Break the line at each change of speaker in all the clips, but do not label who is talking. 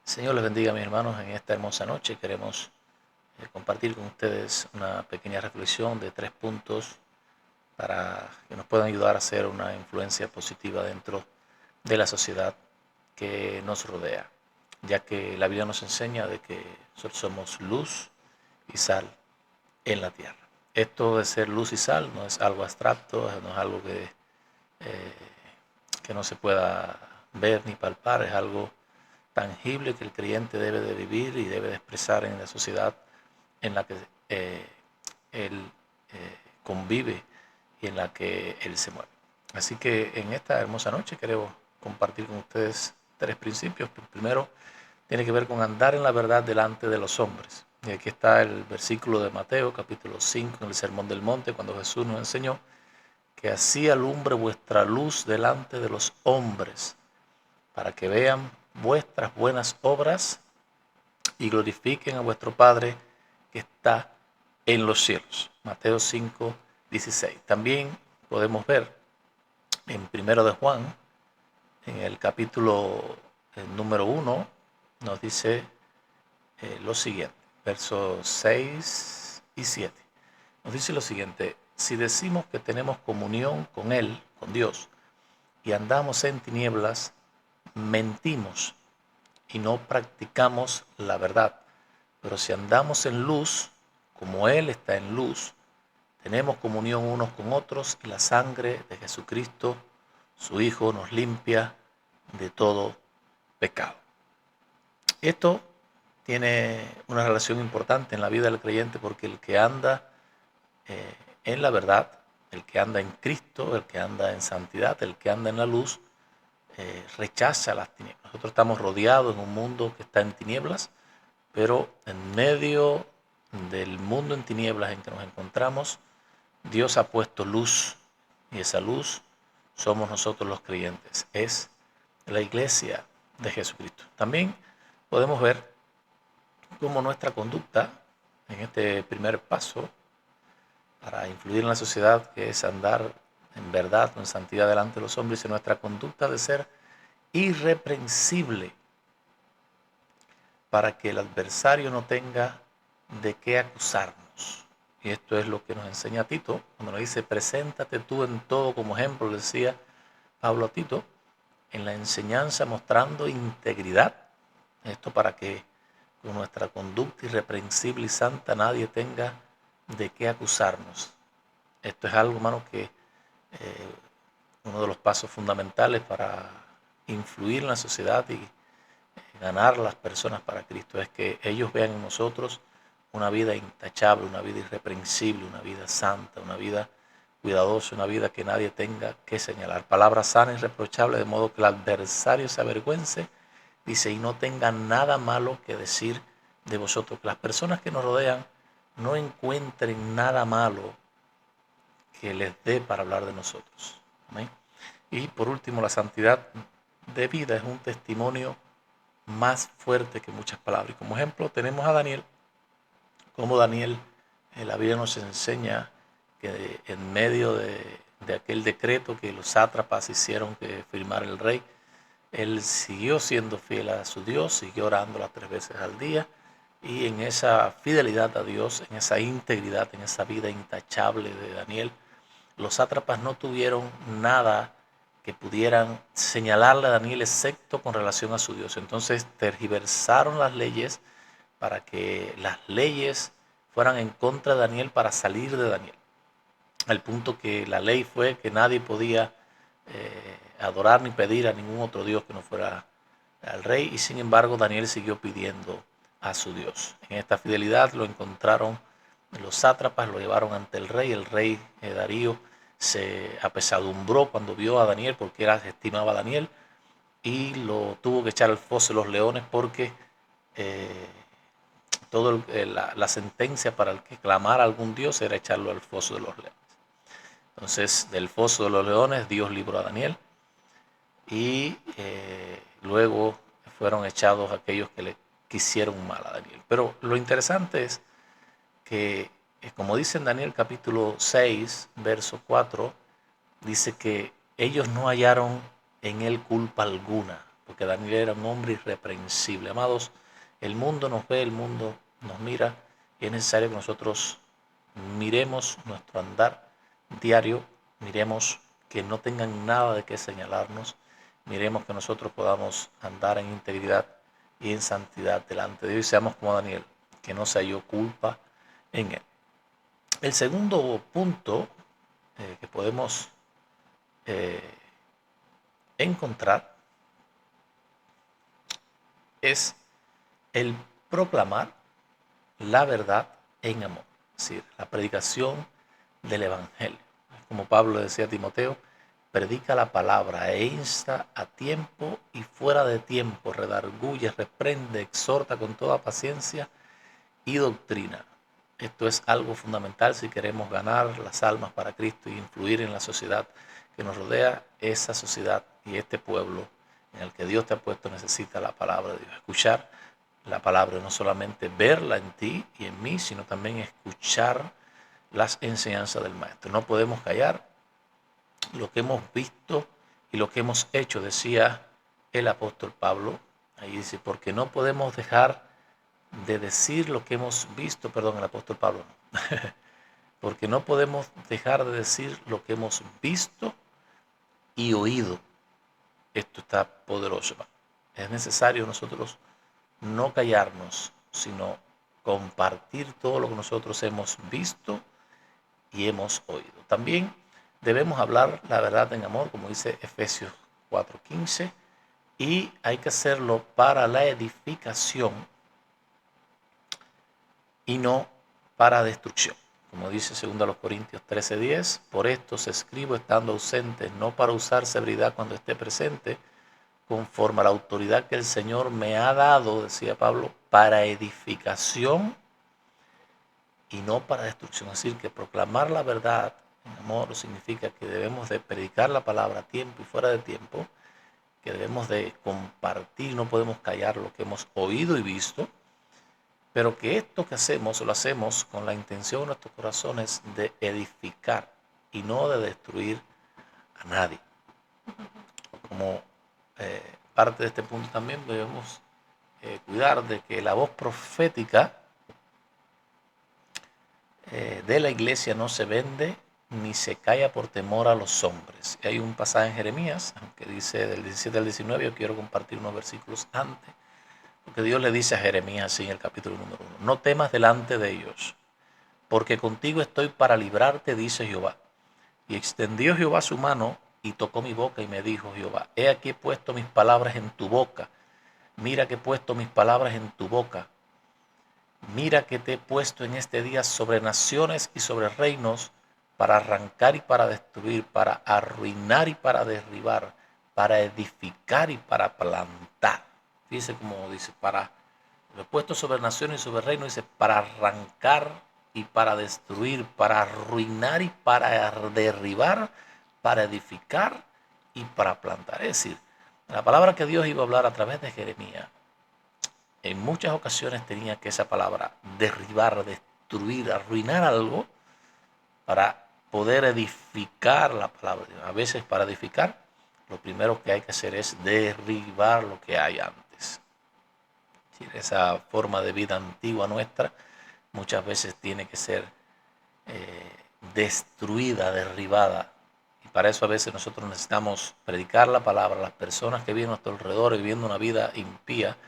Señor les bendiga, mis hermanos. En esta hermosa noche queremos compartir con ustedes una pequeña reflexión de 3 puntos para que nos puedan ayudar a hacer una influencia positiva dentro de la sociedad que nos rodea, ya que la Biblia nos enseña de que nosotros somos luz y sal en la tierra. Esto de ser luz y sal no es algo abstracto, no es algo que no se pueda ver ni palpar, es algo tangible que el creyente debe de vivir y debe de expresar en la sociedad en la que él convive y en la que él se mueve. Así que en esta hermosa noche queremos compartir con ustedes 3 principios. El primero tiene que ver con andar en la verdad delante de los hombres. Y aquí está el versículo de Mateo, capítulo 5, en el Sermón del Monte, cuando Jesús nos enseñó que así alumbre vuestra luz delante de los hombres, para que vean vuestras buenas obras y glorifiquen a vuestro Padre que está en los cielos. Mateo 5, 16. También podemos ver en 1 de Juan, en el capítulo número 1, nos dice lo siguiente, versos 6 y 7. Nos dice lo siguiente: si decimos que tenemos comunión con Él, con Dios, y andamos en tinieblas, mentimos y no practicamos la verdad. Pero si andamos en luz, como Él está en luz, tenemos comunión unos con otros y la sangre de Jesucristo, su Hijo, nos limpia de todo pecado. Esto tiene una relación importante en la vida del creyente, porque el que anda en la verdad, el que anda en Cristo, el que anda en santidad, el que anda en la luz, rechaza las tinieblas. Nosotros estamos rodeados en un mundo que está en tinieblas, pero en medio del mundo en tinieblas en que nos encontramos, Dios ha puesto luz, y esa luz somos nosotros los creyentes, es la iglesia de Jesucristo. También podemos ver cómo nuestra conducta en este primer paso para influir en la sociedad, que es andar en verdad o en santidad delante de los hombres, y nuestra conducta de ser irreprensible, para que el adversario no tenga de qué acusarnos. Y esto es lo que nos enseña Tito, cuando nos dice: preséntate tú en todo como ejemplo, le decía Pablo a Tito, en la enseñanza mostrando integridad. Esto para que con nuestra conducta irreprensible y santa nadie tenga de qué acusarnos. Esto es algo, hermano, que uno de los pasos fundamentales para influir en la sociedad y ganar a las personas para Cristo es que ellos vean en nosotros una vida intachable, una vida irreprensible, una vida santa, una vida cuidadosa, una vida que nadie tenga que señalar. Palabra sana y irreprochable, de modo que el adversario se avergüence, dice, y no tenga nada malo que decir de vosotros. Que las personas que nos rodean no encuentren nada malo que les dé para hablar de nosotros. ¿Amén? Y por último, la santidad de vida es un testimonio más fuerte que muchas palabras. Y como ejemplo tenemos a Daniel, como Daniel, la Biblia nos enseña que en medio de aquel decreto que los sátrapas hicieron que firmara el rey, él siguió siendo fiel a su Dios, siguió orando las 3 veces al día, y en esa fidelidad a Dios, en esa integridad, en esa vida intachable de Daniel, los sátrapas no tuvieron nada que pudieran señalarle a Daniel excepto con relación a su Dios. Entonces tergiversaron las leyes para que las leyes fueran en contra de Daniel, para salir de Daniel. Al punto que la ley fue que nadie podía adorar ni pedir a ningún otro Dios que no fuera al rey, y sin embargo Daniel siguió pidiendo a su Dios. En esta fidelidad lo encontraron los sátrapas, lo llevaron ante el rey Darío se apesadumbró cuando vio a Daniel, porque estimaba a Daniel, y lo tuvo que echar al foso de los leones, porque la sentencia para el que clamara a algún dios era echarlo al foso de los leones. Entonces, del foso de los leones, Dios libró a Daniel, y luego fueron echados aquellos que le quisieron mal a Daniel. Pero lo interesante es que, como dice en Daniel capítulo 6, verso 4, dice que ellos no hallaron en él culpa alguna. porque Daniel era un hombre irreprensible. Amados, el mundo nos ve, el mundo nos mira, y es necesario que nosotros miremos nuestro andar diario, miremos que no tengan nada de qué señalarnos, miremos que nosotros podamos andar en integridad y en santidad delante de Dios y seamos como Daniel, que no se halló culpa en él. El segundo punto que podemos encontrar es el proclamar la verdad en amor, es decir, la predicación del Evangelio. Como Pablo decía a Timoteo, predica la palabra e insta a tiempo y fuera de tiempo, redarguye, reprende, exhorta con toda paciencia y doctrina. Esto es algo fundamental si queremos ganar las almas para Cristo y influir en la sociedad que nos rodea. Esa sociedad y este pueblo en el que Dios te ha puesto necesita la palabra de Dios. Escuchar la palabra, no solamente verla en ti y en mí, sino también escuchar las enseñanzas del Maestro. No podemos callar lo que hemos visto y lo que hemos hecho, decía el apóstol Pablo. Ahí dice, porque no podemos dejar de decir lo que hemos visto, perdón, el apóstol Pablo, no. Porque no podemos dejar de decir lo que hemos visto y oído. Esto está poderoso. Es necesario nosotros no callarnos, sino compartir todo lo que nosotros hemos visto y hemos oído. También debemos hablar la verdad en amor, como dice Efesios 4:15, y hay que hacerlo para la edificación y no para destrucción. Como dice 2 Corintios 13:10, por esto os escribo estando ausente, no para usar severidad cuando esté presente, conforme a la autoridad que el Señor me ha dado, decía Pablo, para edificación y no para destrucción. Es decir, que proclamar la verdad en amor significa que debemos de predicar la palabra a tiempo y fuera de tiempo, que debemos de compartir, no podemos callar lo que hemos oído y visto, pero que esto que hacemos lo hacemos con la intención en nuestros corazones de edificar y no de destruir a nadie. Como parte de este punto también debemos cuidar de que la voz profética de la iglesia no se vende ni se calla por temor a los hombres. Y hay un pasaje en Jeremías, que dice del 17 al 19, yo quiero compartir unos versículos antes, porque Dios le dice a Jeremías así en el capítulo número 1, no temas delante de ellos, porque contigo estoy para librarte, dice Jehová. Y extendió Jehová su mano y tocó mi boca y me dijo Jehová, he aquí he puesto mis palabras en tu boca, mira que he puesto mis palabras en tu boca. Mira que te he puesto en este día sobre naciones y sobre reinos para arrancar y para destruir, para arruinar y para derribar, para edificar y para plantar. Dice como dice, lo he puesto sobre naciones y sobre reinos, dice, para arrancar y para destruir, para arruinar y para derribar, para edificar y para plantar. Es decir, la palabra que Dios iba a hablar a través de Jeremías, en muchas ocasiones tenía que esa palabra derribar, destruir, arruinar algo para poder edificar la palabra. A veces para edificar, lo primero que hay que hacer es derribar lo que hay antes. Esa forma de vida antigua nuestra muchas veces tiene que ser destruida, derribada. Y para eso a veces nosotros necesitamos predicar la palabra a las personas que viven a nuestro alrededor viviendo una vida impía.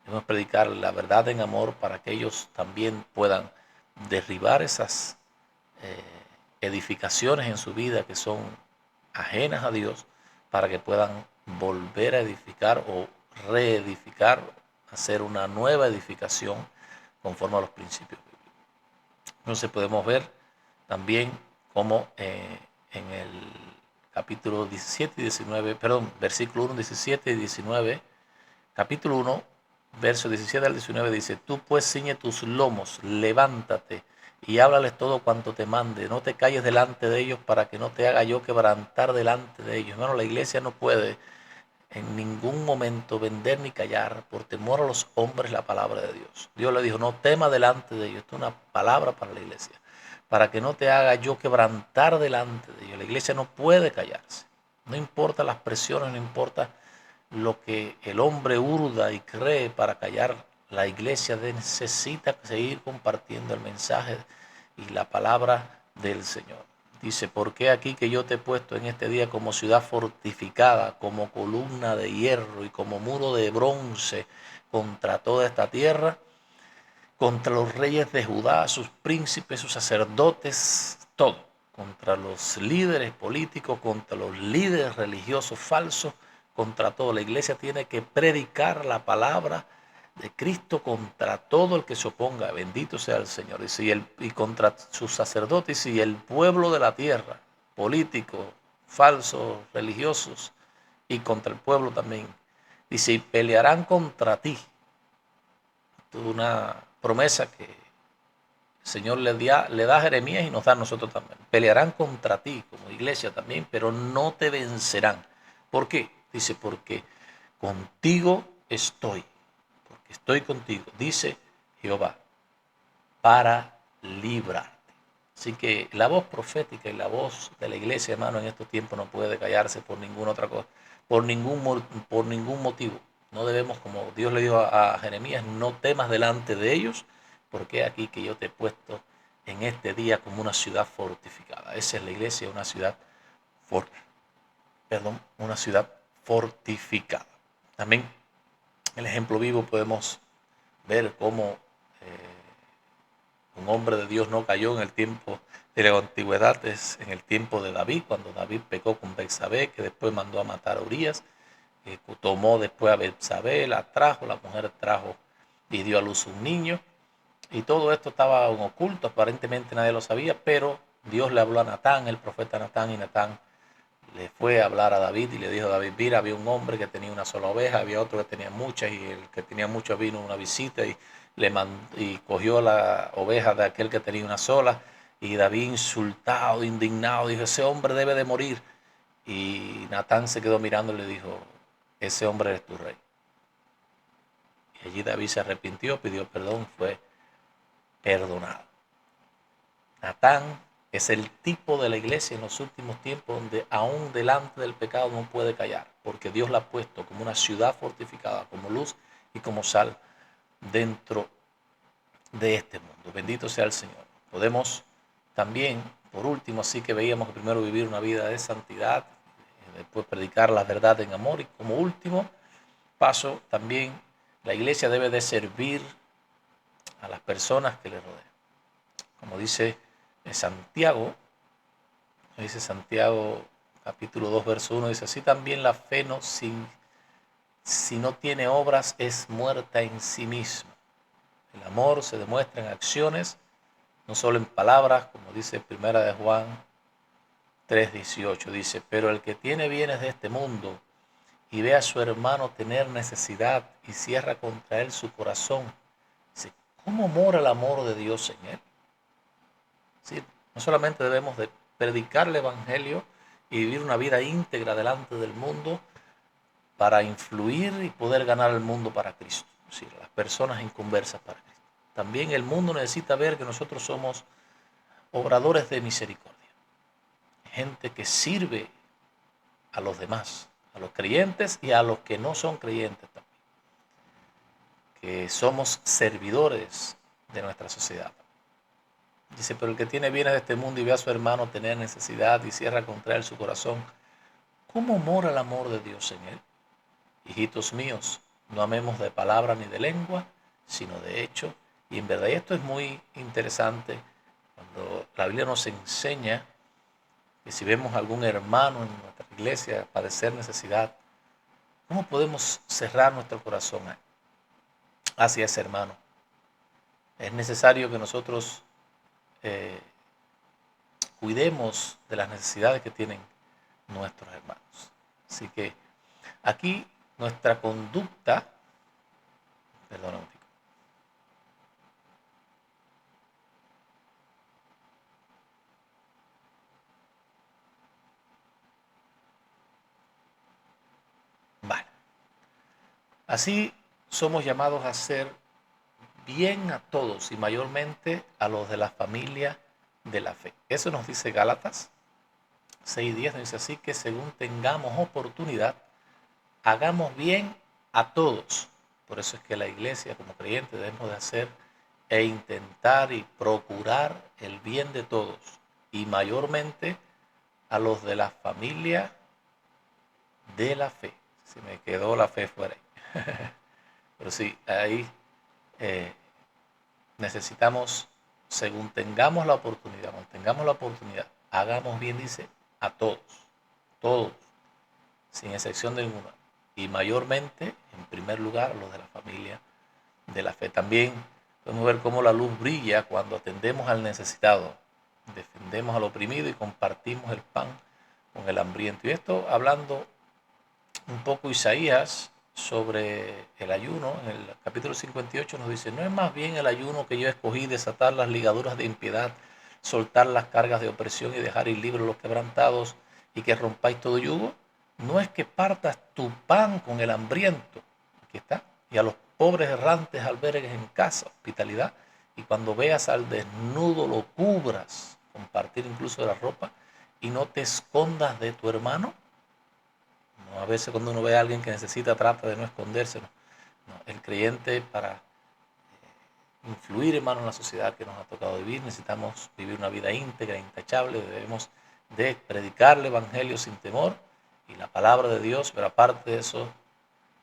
Debemos predicar la verdad en amor para que ellos también puedan derribar esas edificaciones en su vida que son ajenas a Dios, para que puedan volver a edificar o reedificar, hacer una nueva edificación conforme a los principios bíblicos. Entonces podemos ver también cómo en el capítulo 17 y 19, perdón, versículo 1, 17 y 19, capítulo 1, verso 17 al 19 dice, tú pues ciñe tus lomos, levántate y háblales todo cuanto te mande, no te calles delante de ellos para que no te haga yo quebrantar delante de ellos. Hermano, la iglesia no puede en ningún momento vender ni callar por temor a los hombres la palabra de Dios. Dios le dijo, no tema delante de ellos. Esto es una palabra para la iglesia, para que no te haga yo quebrantar delante de ellos. La iglesia no puede callarse, no importa las presiones, no importa lo que el hombre hurda y cree para callar. La iglesia necesita seguir compartiendo el mensaje y la palabra del Señor. Dice, ¿por qué aquí que yo te he puesto en este día como ciudad fortificada, como columna de hierro y como muro de bronce contra toda esta tierra? Contra los reyes de Judá, sus príncipes, sus sacerdotes, todo. Contra los líderes políticos, contra los líderes religiosos falsos, contra todo. La iglesia tiene que predicar la palabra de Cristo contra todo el que se oponga. Bendito sea el Señor. Y contra sus sacerdotes y el pueblo de la tierra, políticos, falsos, religiosos, y contra el pueblo también. Dice, y pelearán contra ti. Una promesa que el Señor le da a Jeremías y nos da a nosotros también. Pelearán contra ti como iglesia también, pero no te vencerán. ¿Por qué? Dice, porque contigo estoy. Porque estoy contigo, dice Jehová, para librarte. Así que la voz profética y la voz de la iglesia, hermano, en estos tiempos no puede callarse por ninguna otra cosa, por ningún motivo. No debemos, como Dios le dijo a Jeremías, no temas delante de ellos, porque aquí que yo te he puesto en este día como una ciudad fortificada. Esa es la iglesia, una ciudad fortificada. También el ejemplo vivo podemos ver cómo un hombre de Dios no cayó en el tiempo de la antigüedad, es en el tiempo de David, cuando David pecó con Betsabé, que después mandó a matar a Urías, que tomó después a Betsabé, la trajo, la mujer trajo y dio a luz un niño, y todo esto estaba en oculto, aparentemente nadie lo sabía, pero Dios le habló a Natán, el profeta Natán, y Natán le fue a hablar a David y le dijo a David, mira, había un hombre que tenía una sola oveja, había otro que tenía muchas, y el que tenía muchas vino a una visita y cogió la oveja de aquel que tenía una sola, y David insultado, indignado, dijo, ese hombre debe de morir. Y Natán se quedó mirando y le dijo, ese hombre es tu rey. Y allí David se arrepintió, pidió perdón, fue perdonado. Natán es el tipo de la iglesia en los últimos tiempos donde aún delante del pecado no puede callar, porque Dios la ha puesto como una ciudad fortificada, como luz y como sal dentro de este mundo. Bendito sea el Señor. Podemos también, por último, así que veíamos que primero vivir una vida de santidad, después predicar la verdad en amor, y como último paso también la iglesia debe de servir a las personas que le rodean. Como dice Santiago, capítulo 2, verso 1, dice, así también la fe si no tiene obras es muerta en sí misma. El amor se demuestra en acciones, no solo en palabras, como dice Primera de Juan 3:18, dice, pero el que tiene bienes de este mundo y ve a su hermano tener necesidad y cierra contra él su corazón, dice, ¿cómo mora el amor de Dios en él? ¿Sí? No solamente debemos de predicar el evangelio y vivir una vida íntegra delante del mundo para influir y poder ganar el mundo para Cristo, es decir, las personas inconversas para Cristo. También el mundo necesita ver que nosotros somos obradores de misericordia, gente que sirve a los demás, a los creyentes y a los que no son creyentes también, que somos servidores de nuestra sociedad. Dice, pero el que tiene bienes de este mundo y ve a su hermano tener necesidad y cierra contra él su corazón, ¿cómo mora el amor de Dios en él? Hijitos míos, no amemos de palabra ni de lengua, sino de hecho. Y en verdad esto es muy interesante cuando la Biblia nos enseña que si vemos a algún hermano en nuestra iglesia padecer necesidad, ¿cómo podemos cerrar nuestro corazón hacia ese hermano? Es necesario que nosotros cuidemos de las necesidades que tienen nuestros hermanos. Así que aquí nuestra conducta, perdón, vale. Así somos llamados a hacer bien a todos y mayormente a los de la familia de la fe. Eso nos dice Gálatas 6:10, nos dice así que según tengamos oportunidad, hagamos bien a todos. Por eso es que la iglesia como creyente debemos de hacer e intentar y procurar el bien de todos, y mayormente a los de la familia de la fe. Se me quedó la fe fuera ahí. Pero sí, ahí eh, necesitamos, según tengamos la oportunidad, cuando tengamos la oportunidad, hagamos bien, dice, a todos, todos, sin excepción de ninguna. Y mayormente, en primer lugar, a los de la familia de la fe. También podemos ver cómo la luz brilla cuando atendemos al necesitado, defendemos al oprimido y compartimos el pan con el hambriento. Y esto hablando un poco Isaías sobre el ayuno, en el capítulo 58 nos dice, ¿no es más bien el ayuno que yo escogí desatar las ligaduras de impiedad, soltar las cargas de opresión y dejar ir libres los quebrantados y que rompáis todo yugo? No es que partas tu pan con el hambriento, aquí está, y a los pobres errantes albergues en casa, hospitalidad, y cuando veas al desnudo lo cubras, compartir incluso de la ropa, y no te escondas de tu hermano. No, a veces cuando uno ve a alguien que necesita, trata de no esconderse. No. No, el creyente para influir, hermano, en la sociedad que nos ha tocado vivir, necesitamos vivir una vida íntegra, intachable, debemos de predicar el evangelio sin temor y la palabra de Dios, pero aparte de eso,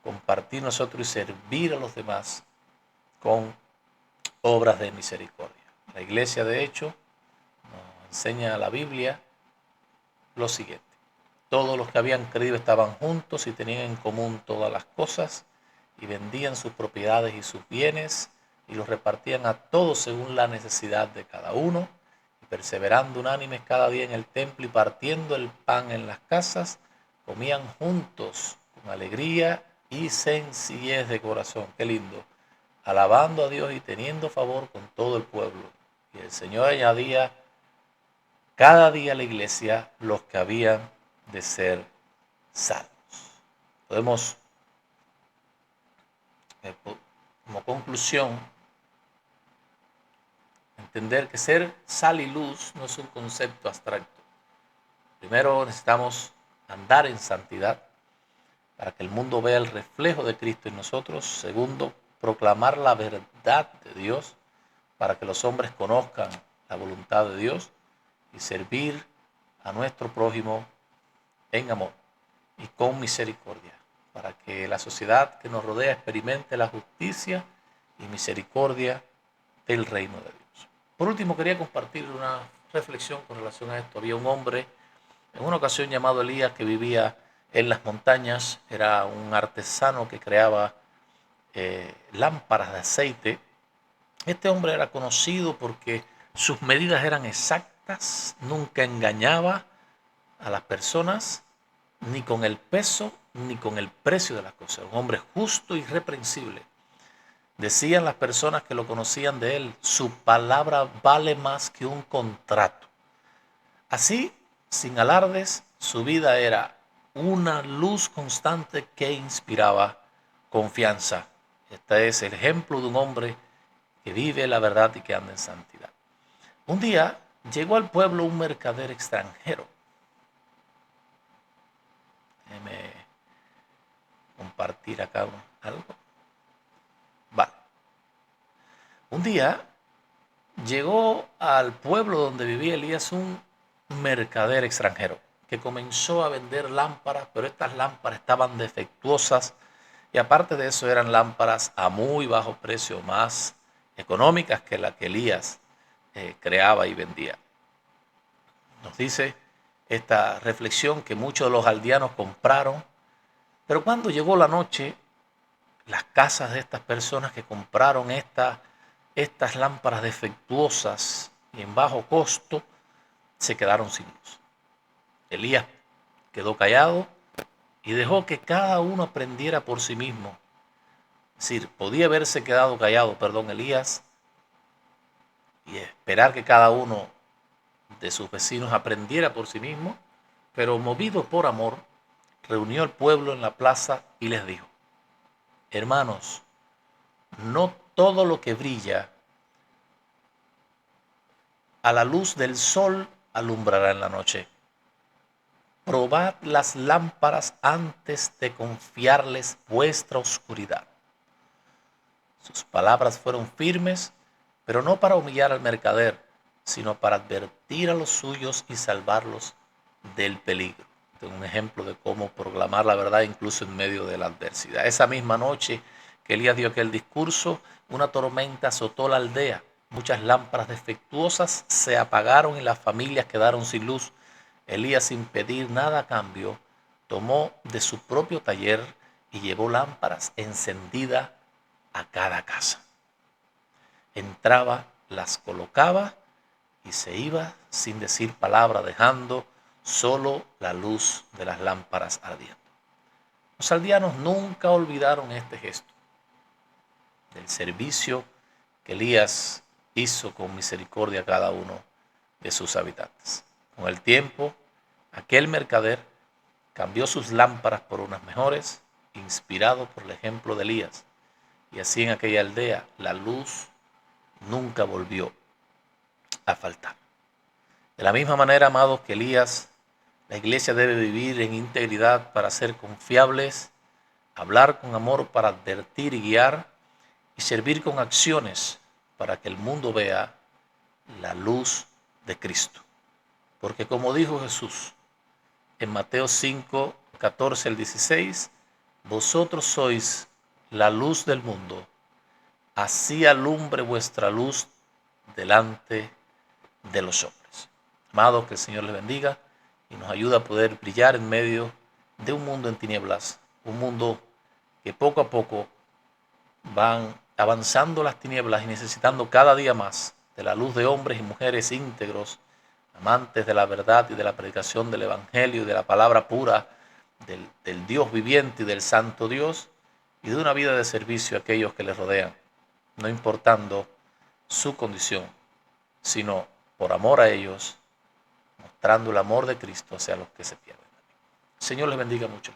compartir nosotros y servir a los demás con obras de misericordia. La iglesia, de hecho, nos enseña la Biblia lo siguiente. Todos los que habían creído estaban juntos y tenían en común todas las cosas y vendían sus propiedades y sus bienes y los repartían a todos según la necesidad de cada uno, y perseverando unánimes cada día en el templo y partiendo el pan en las casas, comían juntos con alegría y sencillez de corazón. Qué lindo. Alabando a Dios y teniendo favor con todo el pueblo. Y el Señor añadía cada día a la iglesia los que habían de ser salvos. Podemos, como conclusión, entender que ser sal y luz no es un concepto abstracto. Primero necesitamos andar en santidad para que el mundo vea el reflejo de Cristo en nosotros. Segundo, proclamar la verdad de Dios para que los hombres conozcan la voluntad de Dios y servir a nuestro prójimo en amor y con misericordia, para que la sociedad que nos rodea experimente la justicia y misericordia del reino de Dios. Por último, quería compartir una reflexión con relación a esto. Había un hombre en una ocasión llamado Elías que vivía en las montañas, era un artesano que creaba lámparas de aceite. Este hombre era conocido porque sus medidas eran exactas, nunca engañaba a las personas, ni con el peso, ni con el precio de las cosas. Un hombre justo y irreprensible. Decían las personas que lo conocían de él, su palabra vale más que un contrato. Así, sin alardes, su vida era una luz constante que inspiraba confianza. Este es el ejemplo de un hombre que vive la verdad y que anda en santidad. Un día llegó al pueblo un mercader extranjero. Déjeme compartir acá algo. Vale. Un día llegó al pueblo donde vivía Elías un mercader extranjero que comenzó a vender lámparas, pero estas lámparas estaban defectuosas y aparte de eso eran lámparas a muy bajo precio, más económicas que la que Elías creaba y vendía. Nos dice esta reflexión que muchos de los aldeanos compraron, pero cuando llegó la noche, las casas de estas personas que compraron estas lámparas defectuosas y en bajo costo se quedaron sin luz. Elías quedó callado y dejó que cada uno aprendiera por sí mismo. Es decir, podía haberse quedado callado, Elías, y esperar que cada uno de sus vecinos aprendiera por sí mismo, pero movido por amor, reunió al pueblo en la plaza y les dijo: hermanos, no todo lo que brilla a la luz del sol alumbrará en la noche. probad las lámparas antes de confiarles vuestra oscuridad. Sus palabras fueron firmes, pero no para humillar al mercader, sino para advertir a los suyos y salvarlos del peligro. Este es un ejemplo de cómo proclamar la verdad incluso en medio de la adversidad. Esa misma noche que Elías dio aquel discurso, una tormenta azotó la aldea. Muchas lámparas defectuosas se apagaron y las familias quedaron sin luz. Elías, sin pedir nada a cambio, tomó de su propio taller y llevó lámparas encendidas a cada casa. Entraba, las colocaba y se iba sin decir palabra, dejando solo la luz de las lámparas ardiendo. Los aldeanos nunca olvidaron este gesto del servicio que Elías hizo con misericordia a cada uno de sus habitantes. Con el tiempo, aquel mercader cambió sus lámparas por unas mejores, inspirado por el ejemplo de Elías, y así en aquella aldea la luz nunca volvió a faltar. De la misma manera, amados, que Elías, la iglesia debe vivir en integridad para ser confiables, hablar con amor para advertir y guiar, y servir con acciones para que el mundo vea la luz de Cristo. Porque como dijo Jesús en Mateo 5, 14 al 16, vosotros sois la luz del mundo, así alumbre vuestra luz delante de los hombres. Amados, que el Señor les bendiga y nos ayuda a poder brillar en medio de un mundo en tinieblas, un mundo que poco a poco van avanzando las tinieblas y necesitando cada día más de la luz de hombres y mujeres íntegros, amantes de la verdad y de la predicación del Evangelio y de la palabra pura del Dios viviente y del Santo Dios, y de una vida de servicio a aquellos que les rodean, no importando su condición, sino por amor a ellos, mostrando el amor de Cristo hacia los que se pierden. El Señor les bendiga mucho.